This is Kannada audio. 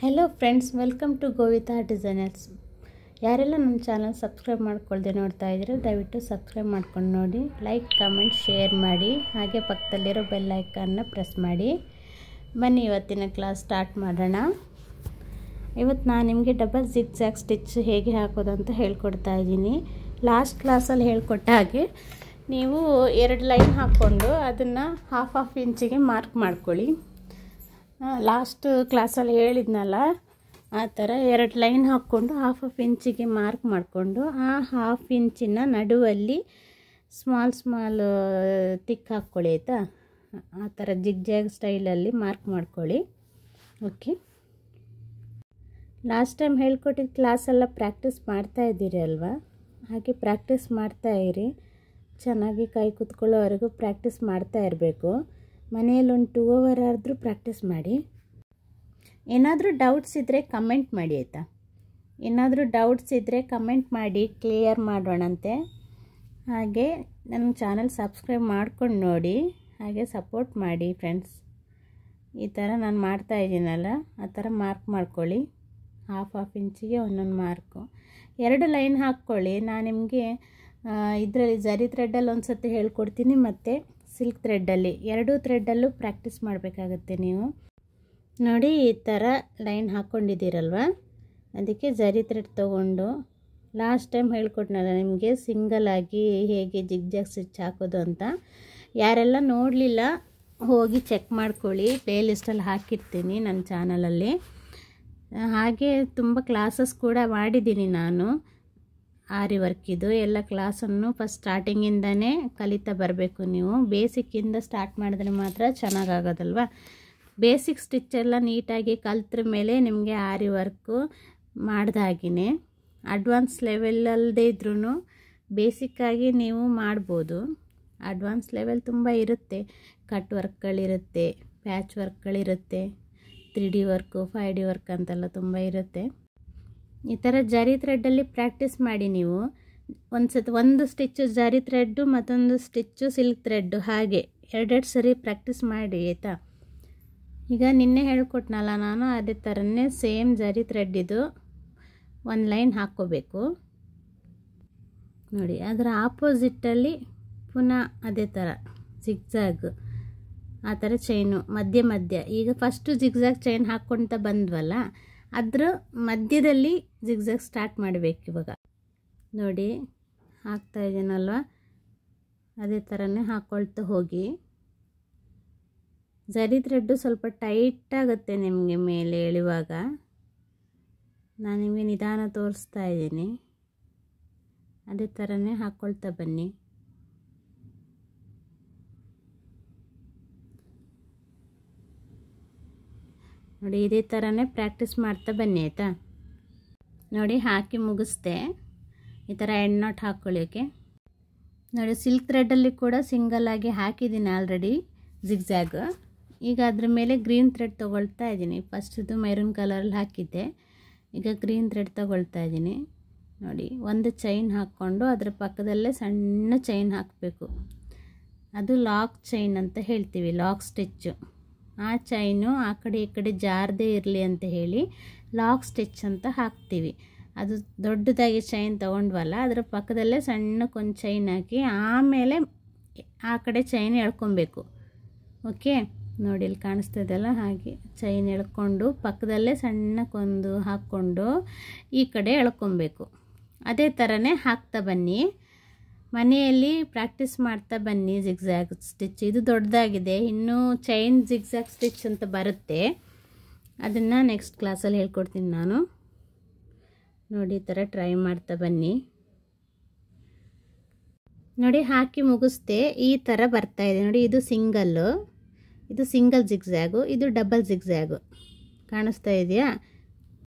Hello friends, welcome to Govita designers. ಯಾರೆಲ್ಲ ನಮ್ಮ ಚಾನಲ್ ಸಬ್ಸ್ಕ್ರೈಬ್ ಮಾಡ್ಕೊಳ್ದೆ ನೋಡ್ತಾ ಇದ್ದೀರೋ ದಯವಿಟ್ಟು ಸಬ್ಸ್ಕ್ರೈಬ್ ಮಾಡ್ಕೊಂಡು ನೋಡಿ, ಲೈಕ್ ಕಮೆಂಟ್ ಶೇರ್ ಮಾಡಿ, ಹಾಗೆ ಪಕ್ಕದಲ್ಲಿರೋ ಬೆಲ್ ಐಕಾನ್ನ ಪ್ರೆಸ್ ಮಾಡಿ. ಬನ್ನಿ ಇವತ್ತಿನ ಕ್ಲಾಸ್ ಸ್ಟಾರ್ಟ್ ಮಾಡೋಣ. ಇವತ್ತು ನಾನು ನಿಮಗೆ ಡಬಲ್ ಜಿಗ್ಜ್ಯಾಗ್ ಸ್ಟಿಚ್ ಹೇಗೆ ಹಾಕೋದು ಅಂತ ಹೇಳ್ಕೊಡ್ತಾ ಇದ್ದೀನಿ. ಲಾಸ್ಟ್ ಕ್ಲಾಸಲ್ಲಿ ಹೇಳ್ಕೊಟ್ಟ ಹಾಗೆ ನೀವು 2 ಲೈನ್ ಹಾಕ್ಕೊಂಡು ಅದನ್ನು ಹಾಫ್ ಇಂಚಿಗೆ ಮಾರ್ಕ್ ಮಾಡ್ಕೊಳ್ಳಿ. ಲಾಸ್ಟ್ ಕ್ಲಾಸಲ್ಲಿ ಹೇಳಿದ್ನಲ್ಲ ಆ ಥರ 2 ಲೈನ್ ಹಾಕ್ಕೊಂಡು ಹಾಫ್ ಇಂಚಿಗೆ ಮಾರ್ಕ್ ಮಾಡಿಕೊಂಡು ಆ ಹಾಫ್ ಇಂಚಿನ ನಡುವಲ್ಲಿ ಸ್ಮಾಲ್ ತಿಕ್ ಹಾಕ್ಕೊಳ್ಳಿ, ಆಯಿತಾ? ಆ ಥರ ಜಿಗ್ಜ್ಯಾಗ್ ಸ್ಟೈಲಲ್ಲಿ ಮಾರ್ಕ್ ಮಾಡ್ಕೊಳ್ಳಿ. ಓಕೆ, ಲಾಸ್ಟ್ ಟೈಮ್ ಹೇಳ್ಕೊಟ್ಟಿದ್ದ ಕ್ಲಾಸೆಲ್ಲ ಪ್ರಾಕ್ಟೀಸ್ ಮಾಡ್ತಾ ಇದ್ದೀರಿ ಅಲ್ವಾ? ಹಾಗೆ ಪ್ರಾಕ್ಟೀಸ್ ಮಾಡ್ತಾ ಇರಿ, ಚೆನ್ನಾಗಿ ಕೈ ಕೂತ್ಕೊಳ್ಳೋವರೆಗೂ ಪ್ರಾಕ್ಟೀಸ್ ಮಾಡ್ತಾ ಇರಬೇಕು. ಮನೆಯಲ್ಲಿ ಒಂದು 2 hour ಆದರೂ ಪ್ರಾಕ್ಟೀಸ್ ಮಾಡಿ. ಏನಾದರೂ ಡೌಟ್ಸ್ ಇದ್ದರೆ ಕಮೆಂಟ್ ಮಾಡಿ, ಆಯಿತಾ? ಏನಾದರೂ ಡೌಟ್ಸ್ ಇದ್ದರೆ ಕಮೆಂಟ್ ಮಾಡಿ, ಕ್ಲಿಯರ್ ಮಾಡೋಣಂತೆ. ಹಾಗೆ ನನ್ನ ಚಾನಲ್ ಸಬ್ಸ್ಕ್ರೈಬ್ ಮಾಡ್ಕೊಂಡು ನೋಡಿ, ಹಾಗೆ ಸಪೋರ್ಟ್ ಮಾಡಿ ಫ್ರೆಂಡ್ಸ್. ಈ ಥರ ನಾನು ಮಾಡ್ತಾ ಇದ್ದೀನಲ್ಲ, ಆ ಥರ ಮಾರ್ಕ್ ಮಾಡ್ಕೊಳ್ಳಿ. ಹಾಫ್ ಇಂಚಿಗೆ ಒಂದೊಂದು ಮಾರ್ಕು. 2 ಲೈನ್ ಹಾಕ್ಕೊಳ್ಳಿ. ನಾನು ನಿಮಗೆ ಇದರಲ್ಲಿ ಜರಿ ಥ್ರೆಡ್ಡಲ್ಲಿ ಒಂದು ಸತಿ ಹೇಳ್ಕೊಡ್ತೀನಿ, ಮತ್ತು ಸಿಲ್ಕ್ ಥ್ರೆಡ್ಡಲ್ಲಿ 2 ಥ್ರೆಡ್ಡಲ್ಲೂ ಪ್ರಾಕ್ಟೀಸ್ ಮಾಡಬೇಕಾಗತ್ತೆ ನೀವು. ನೋಡಿ, ಈ ಥರ ಲೈನ್ ಹಾಕ್ಕೊಂಡಿದ್ದೀರಲ್ವ, ಅದಕ್ಕೆ ಜರಿ ಥ್ರೆಡ್ ತೊಗೊಂಡು ಲಾಸ್ಟ್ ಟೈಮ್ ಹೇಳ್ಕೊಟ್ನಲ್ಲ ನಿಮಗೆ ಸಿಂಗಲಾಗಿ ಹೇಗೆ ಜಿಗ್ಜ್ಯಾಗ್ ಸ್ಟಿಚ್ ಹಾಕೋದು ಅಂತ. ಯಾರೆಲ್ಲ ನೋಡಲಿಲ್ಲ ಹೋಗಿ ಚೆಕ್ ಮಾಡ್ಕೊಳ್ಳಿ, ಪ್ಲೇ ಲಿಸ್ಟಲ್ಲಿ ಹಾಕಿರ್ತೀನಿ ನನ್ನ ಚಾನಲಲ್ಲಿ. ಹಾಗೆ ತುಂಬ ಕ್ಲಾಸಸ್ ಕೂಡ ಮಾಡಿದ್ದೀನಿ ನಾನು. ಆರಿ ವರ್ಕಿದು ಎಲ್ಲ ಕ್ಲಾಸನ್ನು ಫಸ್ಟ್ ಸ್ಟಾರ್ಟಿಂಗಿಂದನೇ ಕಲಿತಾ ಬರಬೇಕು ನೀವು. ಬೇಸಿಕ್ಕಿಂದ ಸ್ಟಾರ್ಟ್ ಮಾಡಿದ್ರೆ ಮಾತ್ರ ಚೆನ್ನಾಗಾಗೋದಲ್ವ. ಬೇಸಿಕ್ ಸ್ಟಿಚ್ಚೆಲ್ಲ ನೀಟಾಗಿ ಕಲ್ತ್ರ ಮೇಲೆ ನಿಮಗೆ ಆರಿ ವರ್ಕು ಮಾಡ್ದಾಗಿನೇ. ಅಡ್ವಾನ್ಸ್ ಲೆವೆಲಲ್ಲದೆ ಇದ್ರೂ ಬೇಸಿಕ್ಕಾಗಿ ನೀವು ಮಾಡ್ಬೋದು. ಅಡ್ವಾನ್ಸ್ ಲೆವೆಲ್ ತುಂಬ ಇರುತ್ತೆ. ಕಟ್ ವರ್ಕ್ಗಳಿರುತ್ತೆ, ಪ್ಯಾಚ್ ವರ್ಕ್ಗಳಿರುತ್ತೆ, 3D ವರ್ಕು, 5D ವರ್ಕ್ ಅಂತೆಲ್ಲ ತುಂಬ ಇರುತ್ತೆ. ಈ ಥರ ಜರಿ ಥ್ರೆಡ್ಡಲ್ಲಿ ಪ್ರಾಕ್ಟೀಸ್ ಮಾಡಿ ನೀವು. ಒಂದು ಸ್ಟಿಚ್ಚು ಜರಿ ಥ್ರೆಡ್ಡು, ಮತ್ತೊಂದು ಸ್ಟಿಚ್ಚು ಸಿಲ್ಕ್ ಥ್ರೆಡ್ಡು, ಹಾಗೆ 2 ಸರಿ ಪ್ರಾಕ್ಟೀಸ್ ಮಾಡಿ, ಆಯಿತಾ? ಈಗ ನಿನ್ನೆ ಹೇಳ್ಕೊಟ್ನಲ್ಲ ನಾನು, ಅದೇ ಥರನೇ ಸೇಮ್ ಜರಿ ಥ್ರೆಡ್ಡಿದು 1 ಲೈನ್ ಹಾಕ್ಕೋಬೇಕು. ನೋಡಿ, ಅದರ ಆಪೋಸಿಟ್ಟಲ್ಲಿ ಪುನಃ ಅದೇ ಥರ ಜಿಗ್ಜ್ಯಾಗ್, ಆ ಥರ ಚೈನು ಮಧ್ಯ. ಈಗ ಫಸ್ಟು ಜಿಗ್ಜ್ಯಾಗ್ ಚೈನ್ ಹಾಕ್ಕೊಳ್ತಾ ಬಂದ್ವಲ್ಲ, ಅದರ ಮಧ್ಯದಲ್ಲಿ ಜಿಗ್ಜ್ಯಾಗ್ ಸ್ಟಾರ್ಟ್ ಮಾಡಬೇಕು ಇವಾಗ. ನೋಡಿ, ಹಾಕ್ತಾ ಇದ್ದೀನಲ್ವ, ಅದೇ ಥರನೇ ಹಾಕ್ಕೊಳ್ತಾ ಹೋಗಿ. ಜರಿ ಥ್ರೆಡ್ಡು ಸ್ವಲ್ಪ ಟೈಟ್ ಆಗುತ್ತೆ ನಿಮಗೆ ಮೇಲೆ ಎಳೆಯುವಾಗ. ನಾನು ನಿಮಗೆ ನಿಧಾನ ತೋರಿಸ್ತಾ ಇದ್ದೀನಿ, ಅದೇ ಥರನೇ ಹಾಕ್ಕೊಳ್ತಾ ಬನ್ನಿ. ನೋಡಿ, ಇದೇ ಥರನೇ ಪ್ರಾಕ್ಟೀಸ್ ಮಾಡ್ತಾ ಬನ್ನಿ, ಆಯಿತಾ? ನೋಡಿ, ಹಾಕಿ ಮುಗಿಸ್ದೆ. ಈ ಥರ ಎಂಡ್ ನಾಟ್ ಹಾಕ್ಕೊಳ್ಳೋಕ್ಕೆ. ನೋಡಿ, ಸಿಲ್ಕ್ ಥ್ರೆಡ್ಡಲ್ಲಿ ಕೂಡ ಸಿಂಗಲಾಗಿ ಹಾಕಿದ್ದೀನಿ ಆಲ್ರೆಡಿ ಜಿಗ್ಜ್ಯಾಗ್. ಈಗ ಅದ್ರ ಮೇಲೆ ಗ್ರೀನ್ ಥ್ರೆಡ್ ತೊಗೊಳ್ತಾ ಇದ್ದೀನಿ. ಫಸ್ಟಿದು ಮೆರೂನ್ ಕಲರಲ್ಲಿ ಹಾಕಿದ್ದೆ, ಈಗ ಗ್ರೀನ್ ಥ್ರೆಡ್ ತೊಗೊಳ್ತಾ ಇದ್ದೀನಿ. ನೋಡಿ, ಒಂದು ಚೈನ್ ಹಾಕ್ಕೊಂಡು ಅದರ ಪಕ್ಕದಲ್ಲೇ ಸಣ್ಣ ಚೈನ್ ಹಾಕಬೇಕು. ಅದು ಲಾಕ್ ಚೈನ್ ಅಂತ ಹೇಳ್ತೀವಿ, ಲಾಕ್ ಸ್ಟಿಚ್ಚು. ಆ ಚೈನು ಆ ಕಡೆ ಈ ಕಡೆ ಜಾರದೇ ಇರಲಿ ಅಂತ ಹೇಳಿ ಲಾಕ್ ಸ್ಟಿಚ್ ಅಂತ ಹಾಕ್ತೀವಿ. ಅದು ದೊಡ್ಡದಾಗಿ ಚೈನ್ ತೊಗೊಂಡ್ವಲ್ಲ, ಅದರ ಪಕ್ಕದಲ್ಲೇ ಸಣ್ಣಕ್ಕೊಂದು ಚೈನ್ ಹಾಕಿ ಆಮೇಲೆ ಆ ಕಡೆ ಚೈನ್ ಎಳ್ಕೊಬೇಕು. ಓಕೆ, ನೋಡಿ ಇಲ್ಲಿ ಕಾಣಿಸ್ತದಲ್ಲ, ಹಾಗೆ ಚೈನ್ ಎಳ್ಕೊಂಡು ಪಕ್ಕದಲ್ಲೇ ಸಣ್ಣಕ್ಕೊಂದು ಹಾಕ್ಕೊಂಡು ಈ ಕಡೆ ಎಳ್ಕೊಬೇಕು. ಅದೇ ಥರನೇ ಹಾಕ್ತಾ ಬನ್ನಿ. ಮನೆಯಲ್ಲಿ ಪ್ರಾಕ್ಟೀಸ್ ಮಾಡ್ತಾ ಬನ್ನಿ ಜಿಗ್ಜ್ಯಾಗ್ ಸ್ಟಿಚ್. ಇದು ದೊಡ್ಡದಾಗಿದೆ, ಇನ್ನೂ ಚೈನ್ ಜಿಗ್ಜ್ಯಾಗ್ ಸ್ಟಿಚ್ ಅಂತ ಬರುತ್ತೆ, ಅದನ್ನು ನೆಕ್ಸ್ಟ್ ಕ್ಲಾಸಲ್ಲಿ ಹೇಳ್ಕೊಡ್ತೀನಿ ನಾನು. ನೋಡಿ, ಈ ಥರ ಟ್ರೈ ಮಾಡ್ತಾ ಬನ್ನಿ. ನೋಡಿ, ಹಾಕಿ ಮುಗಿಸ್ದೆ. ಈ ಥರ ಬರ್ತಾ ಇದೆ ನೋಡಿ. ಇದು ಸಿಂಗಲ್ ಜಿಗ್ಜ್ಯಾಗು, ಇದು ಡಬಲ್ ಜಿಗ್ಜ್ಯಾಗು. ಕಾಣಿಸ್ತಾ ಇದೆಯಾ?